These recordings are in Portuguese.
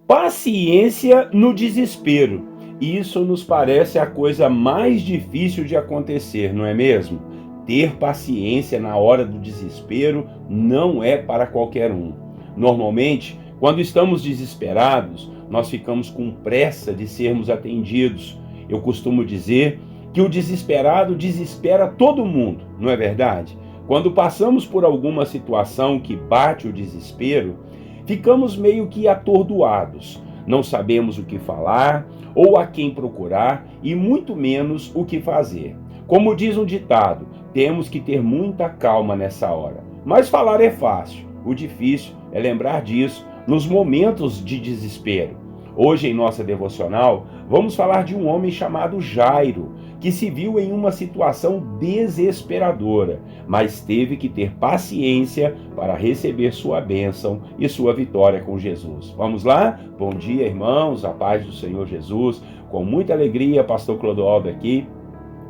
Paciência no desespero. Isso nos parece a coisa mais difícil de acontecer, não é mesmo? Ter paciência na hora do desespero não é para qualquer um. Normalmente, quando estamos desesperados, nós ficamos com pressa de sermos atendidos. Eu costumo dizer que o desesperado desespera todo mundo, não é verdade? Quando passamos por alguma situação que bate o desespero, ficamos meio que atordoados. Não sabemos o que falar ou a quem procurar e muito menos o que fazer. Como diz um ditado, temos que ter muita calma nessa hora. Mas falar é fácil. O difícil é lembrar disso nos momentos de desespero. Hoje, em nossa devocional, vamos falar de um homem chamado Jairo, que se viu em uma situação desesperadora, mas teve que ter paciência para receber sua bênção e sua vitória com Jesus. Vamos lá? Bom dia, irmãos, a paz do Senhor Jesus. Com muita alegria, pastor Clodoaldo aqui,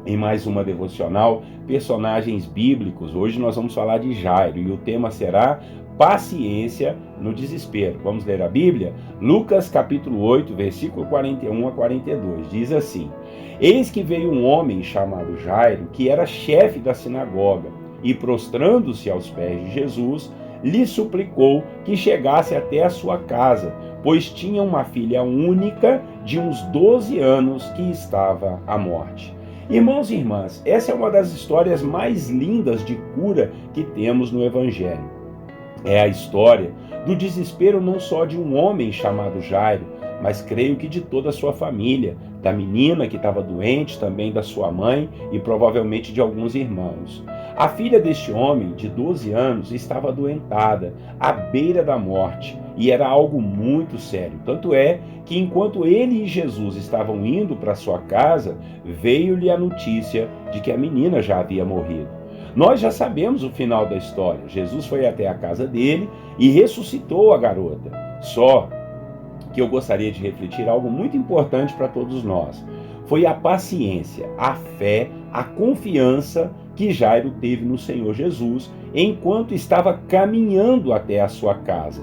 em mais uma devocional, personagens bíblicos. Hoje nós vamos falar de Jairo e o tema será paciência no desespero. Vamos ler a Bíblia? Lucas capítulo 8, versículo 41 a 42, diz assim: Eis que veio um homem chamado Jairo, que era chefe da sinagoga, e prostrando-se aos pés de Jesus, lhe suplicou que chegasse até a sua casa, pois tinha uma filha única de uns 12 anos que estava à morte. Irmãos e irmãs, essa é uma das histórias mais lindas de cura que temos no Evangelho. É a história do desespero não só de um homem chamado Jairo, mas creio que de toda a sua família, da menina que estava doente, também da sua mãe e provavelmente de alguns irmãos. A filha deste homem, de 12 anos, estava adoentada, à beira da morte, e era algo muito sério. Tanto é que enquanto ele e Jesus estavam indo para sua casa, veio-lhe a notícia de que a menina já havia morrido. Nós já sabemos o final da história. Jesus foi até a casa dele e ressuscitou a garota. Só que eu gostaria de refletir algo muito importante para todos nós. Foi a paciência, a fé, a confiança que Jairo teve no Senhor Jesus enquanto estava caminhando até a sua casa.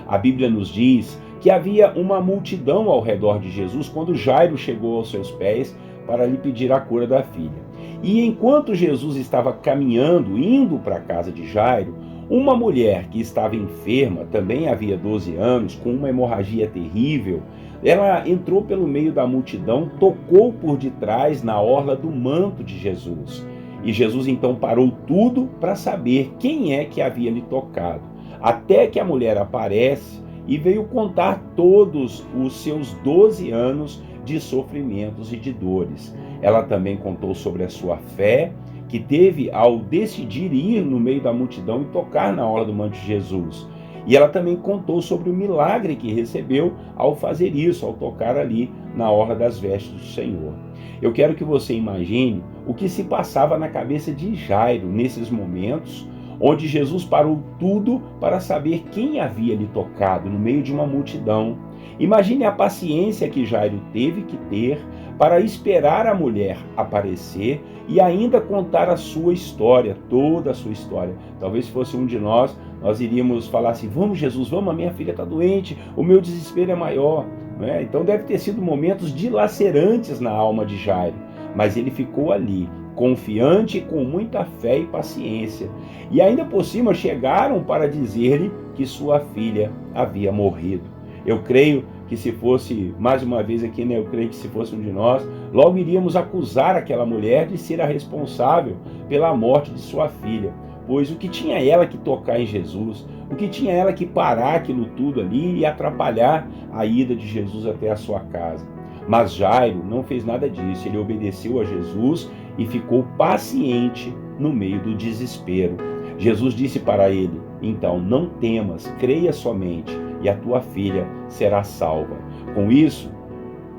A Bíblia nos diz que havia uma multidão ao redor de Jesus quando Jairo chegou aos seus pés para lhe pedir a cura da filha. E enquanto Jesus estava caminhando, indo para a casa de Jairo, uma mulher que estava enferma, também havia 12 anos, com uma hemorragia terrível, ela entrou pelo meio da multidão, tocou por detrás na orla do manto de Jesus. E Jesus então parou tudo para saber quem é que havia lhe tocado. Até que a mulher aparece e veio contar todos os seus 12 anos de sofrimentos e de dores. Ela também contou sobre a sua fé, que teve ao decidir ir no meio da multidão e tocar na orla do manto de Jesus. E ela também contou sobre o milagre que recebeu ao fazer isso, ao tocar ali na orla das vestes do Senhor. Eu quero que você imagine o que se passava na cabeça de Jairo nesses momentos, onde Jesus parou tudo para saber quem havia lhe tocado no meio de uma multidão. Imagine a paciência que Jairo teve que ter para esperar a mulher aparecer e ainda contar a sua história, toda a sua história. Talvez se fosse um de nós iríamos falar assim: vamos Jesus, vamos, a minha filha está doente, o meu desespero é maior. Não é? Então deve ter sido momentos dilacerantes na alma de Jairo, mas ele ficou ali, confiante e com muita fé e paciência. E ainda por cima chegaram para dizer-lhe que sua filha havia morrido. Eu creio que se fosse, mais uma vez aqui, eu creio que se fosse um de nós, logo iríamos acusar aquela mulher de ser a responsável pela morte de sua filha. Pois o que tinha ela que tocar em Jesus, o que tinha ela que parar aquilo tudo ali e atrapalhar a ida de Jesus até a sua casa. Mas Jairo não fez nada disso, ele obedeceu a Jesus e ficou paciente no meio do desespero. Jesus disse para ele: então não temas, creia somente e a tua filha será salva. Com isso,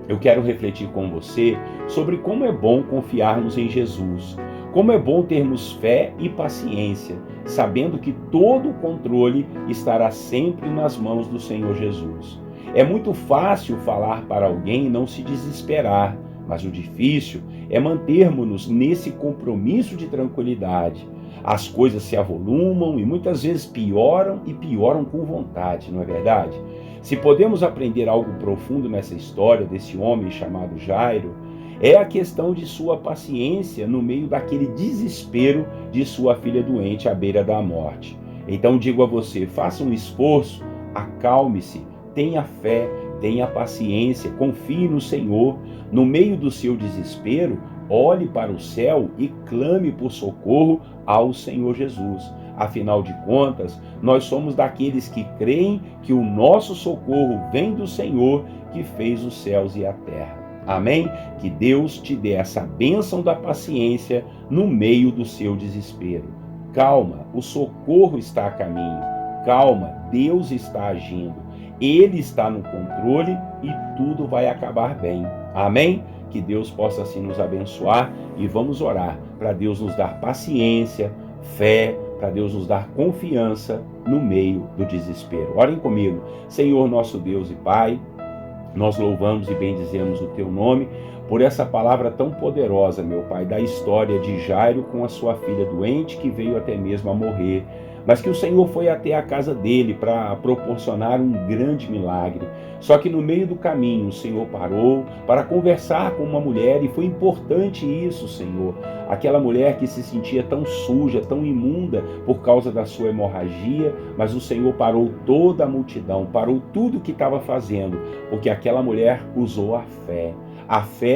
eu quero refletir com você sobre como é bom confiarmos em Jesus, como é bom termos fé e paciência, sabendo que todo o controle estará sempre nas mãos do Senhor Jesus. É muito fácil falar para alguém e não se desesperar, mas o difícil é mantermos-nos nesse compromisso de tranquilidade. As coisas se avolumam e muitas vezes pioram e pioram com vontade, não é verdade? Se podemos aprender algo profundo nessa história desse homem chamado Jairo, é a questão de sua paciência no meio daquele desespero de sua filha doente à beira da morte. Então digo a você, faça um esforço, acalme-se, tenha fé, tenha paciência, confie no Senhor. No meio do seu desespero, olhe para o céu e clame por socorro ao Senhor Jesus. Afinal de contas, nós somos daqueles que creem que o nosso socorro vem do Senhor que fez os céus e a terra. Amém? Que Deus te dê essa bênção da paciência no meio do seu desespero. Calma, o socorro está a caminho. Calma, Deus está agindo. Ele está no controle e tudo vai acabar bem. Amém? Que Deus possa assim nos abençoar e vamos orar para Deus nos dar paciência, fé, para Deus nos dar confiança no meio do desespero. Orem comigo. Senhor nosso Deus e Pai, nós louvamos e bendizemos o Teu nome por essa palavra tão poderosa, meu Pai, da história de Jairo com a sua filha doente que veio até mesmo a morrer, mas que o Senhor foi até a casa dele para proporcionar um grande milagre. Só que no meio do caminho o Senhor parou para conversar com uma mulher e foi importante isso, Senhor. Aquela mulher que se sentia tão suja, tão imunda por causa da sua hemorragia, mas o Senhor parou toda a multidão, parou tudo o que estava fazendo, porque aquela mulher usou a fé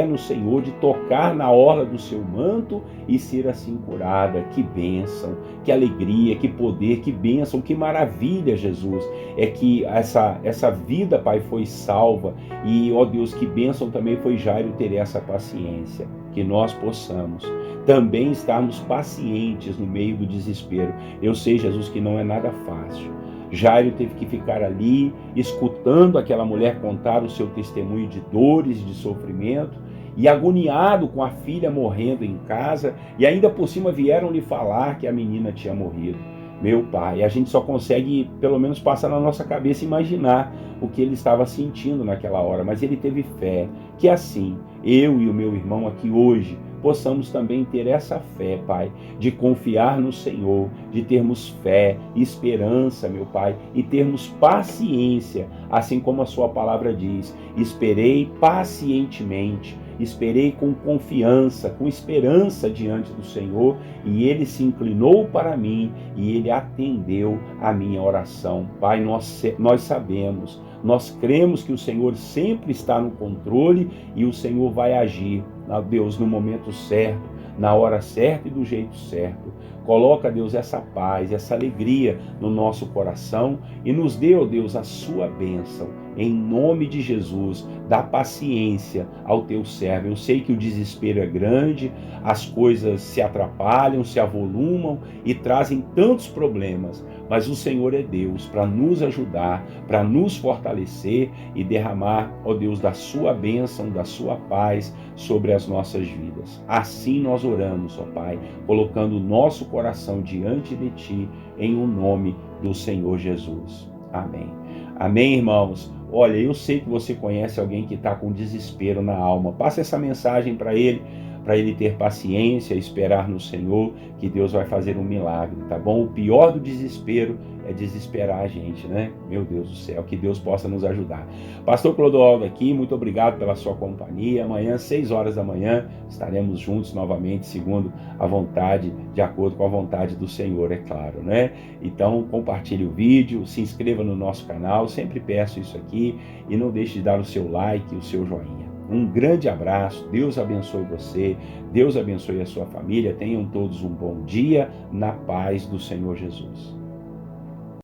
no Senhor de tocar na orla do seu manto e ser assim curada. Que bênção, que alegria, que poder, que bênção, que maravilha, Jesus. É que essa vida, Pai, foi salva e, ó Deus, que bênção também foi Jairo ter essa paciência. Que nós possamos também estarmos pacientes no meio do desespero. Eu sei, Jesus, que não é nada fácil. Jairo teve que ficar ali, escutando aquela mulher contar o seu testemunho de dores, de sofrimento, e agoniado com a filha morrendo em casa, e ainda por cima vieram lhe falar que a menina tinha morrido. Meu Pai, a gente só consegue, pelo menos, passar na nossa cabeça e imaginar o que ele estava sentindo naquela hora, mas ele teve fé, que assim, eu e o meu irmão aqui hoje, possamos também ter essa fé, Pai, de confiar no Senhor, de termos fé, esperança, meu Pai, e termos paciência, assim como a sua palavra diz, esperei pacientemente, esperei com confiança, com esperança diante do Senhor, e Ele se inclinou para mim, e Ele atendeu a minha oração. Pai, nós sabemos, nós cremos que o Senhor sempre está no controle, e o Senhor vai agir, Deus, no momento certo, na hora certa e do jeito certo. Coloca, Deus, essa paz, essa alegria no nosso coração e nos dê, ó Deus, a sua bênção. Em nome de Jesus, dá paciência ao teu servo. Eu sei que o desespero é grande, as coisas se atrapalham, se avolumam e trazem tantos problemas, mas o Senhor é Deus para nos ajudar, para nos fortalecer e derramar, ó Deus, da sua bênção, da sua paz sobre as nossas vidas. Assim nós oramos, ó Pai, colocando o nosso coração diante de Ti, em o nome do Senhor Jesus. Amém. Amém, irmãos? Olha, eu sei que você conhece alguém que está com desespero na alma. Passa essa mensagem para ele ter paciência, esperar no Senhor, que Deus vai fazer um milagre, tá bom? O pior do desespero é desesperar a gente, né? Meu Deus do céu, que Deus possa nos ajudar. Pastor Clodoaldo aqui, muito obrigado pela sua companhia. Amanhã, 6 horas da manhã, estaremos juntos novamente, segundo a vontade, de acordo com a vontade do Senhor, é claro, né? Então, compartilhe o vídeo, se inscreva no nosso canal, sempre peço isso aqui, e não deixe de dar o seu like, o seu joinha. Um grande abraço, Deus abençoe você, Deus abençoe a sua família, tenham todos um bom dia, na paz do Senhor Jesus.